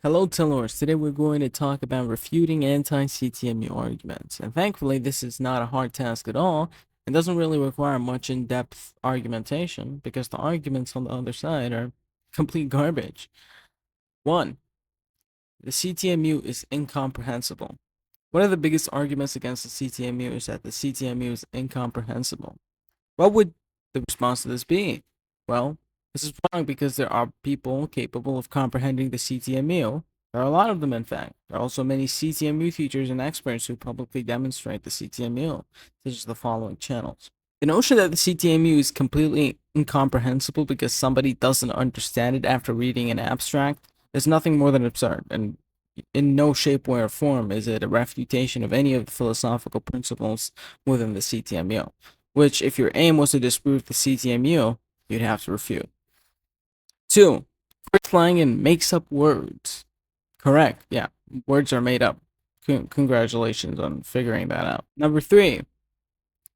Hello, Tellers. Today we're going to talk about refuting anti-CTMU arguments. And thankfully, this is not a hard task at all. It doesn't really require much in-depth argumentation because the arguments on the other side are complete garbage. 1. The CTMU is incomprehensible. One of the biggest arguments against the CTMU is that the CTMU is incomprehensible. What would the response to this be? Well, this is wrong because there are people capable of comprehending the CTMU. There are a lot of them, in fact. There are also many CTMU teachers and experts who publicly demonstrate the CTMU, such as the following channels. The notion that the CTMU is completely incomprehensible because somebody doesn't understand it after reading an abstract is nothing more than absurd, and in no shape, way, or form is it a refutation of any of the philosophical principles within the CTMU, which, if your aim was to disprove the CTMU, you'd have to refute. 2. Chris Langan makes up words. Correct, yeah, words are made up. Congratulations on figuring that out. Number 3.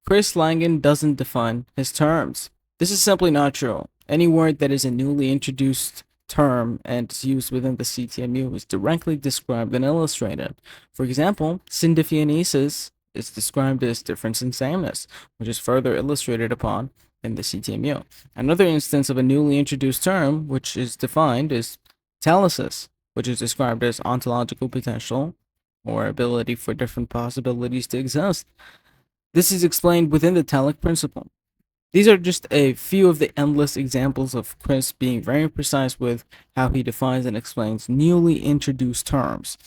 Chris Langan doesn't define his terms. This is simply not true. Any word that is a newly introduced term and is used within the CTMU is directly described and illustrated. For example, syndiphonesis is described as difference in sameness, which is further illustrated upon in the CTMU. Another instance of a newly introduced term, which is defined, is telesis, which is described as ontological potential or ability for different possibilities to exist. This is explained within the telic principle. These are just a few of the endless examples of Chris being very precise with how he defines and explains newly introduced terms.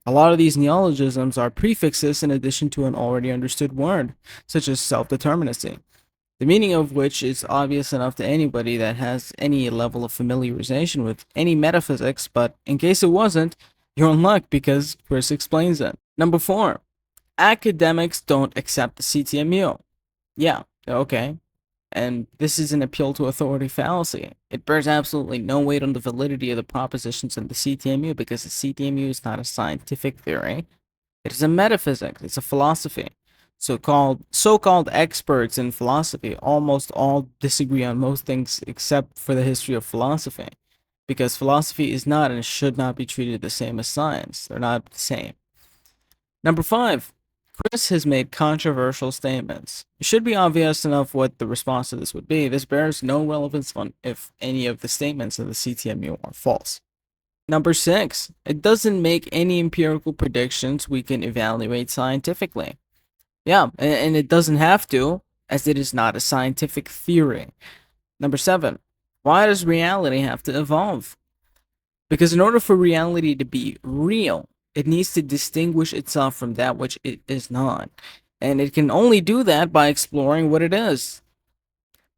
A lot of these neologisms are prefixes in addition to an already understood word, such as self-determinacy, the meaning of which is obvious enough to anybody that has any level of familiarization with any metaphysics, but in case it wasn't, you're in luck because Chris explains it. Number 4. Academics don't accept the CTMU. Yeah, okay. And this is an appeal to authority fallacy. It bears absolutely no weight on the validity of the propositions in the CTMU because the CTMU is not a scientific theory. It is a metaphysics. It's a philosophy. So-called experts in philosophy almost all disagree on most things except for the history of philosophy, because philosophy is not and should not be treated the same as science. They're not the same. Number 5. Chris has made controversial statements. It should be obvious enough what the response to this would be. This bears no relevance on if any of the statements in the CTMU are false. Number 6. It doesn't make any empirical predictions we can evaluate scientifically. Yeah, and it doesn't have to, as it is not a scientific theory. Number 7. Why does reality have to evolve? Because in order for reality to be real, it needs to distinguish itself from that which it is not. And it can only do that by exploring what it is,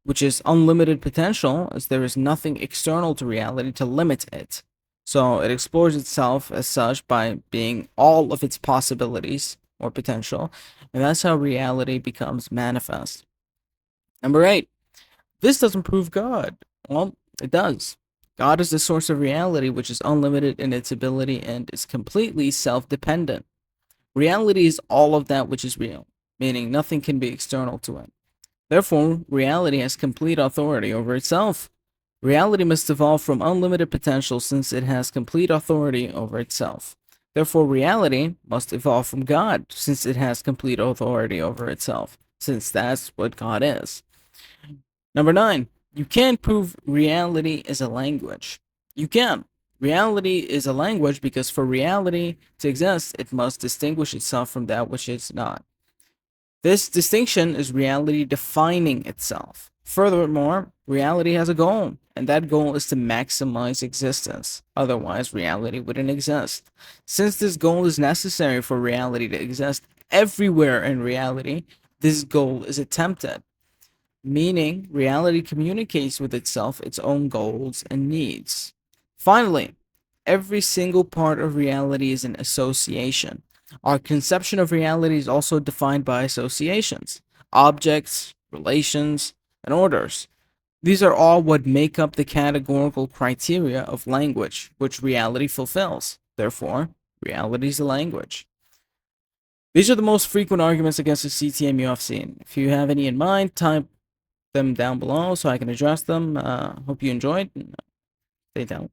which is unlimited potential, as there is nothing external to reality to limit it. So it explores itself as such by being all of its possibilities or potential, and that's how reality becomes manifest. Number 8. This doesn't prove God. Well, it does. God is the source of reality, which is unlimited in its ability and is completely self-dependent. Reality is all of that which is real, meaning nothing can be external to it. Therefore, reality has complete authority over itself. Reality must evolve from unlimited potential since it has complete authority over itself. Therefore, reality must evolve from God since it has complete authority over itself, since that's what God is. Number 9. You can't prove reality is a language. You can. Reality is a language because for reality to exist, it must distinguish itself from that which is not. This distinction is reality defining itself. Furthermore, reality has a goal, and that goal is to maximize existence. Otherwise, reality wouldn't exist. Since this goal is necessary for reality to exist everywhere in reality, this goal is attempted, meaning reality communicates with itself its own goals and needs. Finally, every single part of reality is an association. Our conception of reality is also defined by associations, objects, relations, and orders. These are all what make up the categorical criteria of language, which reality fulfills. Therefore, reality is a language. These are the most frequent arguments against the CTMU I've seen. If you have any in mind, type them down below so I can address them. Hope you enjoyed. Stay down.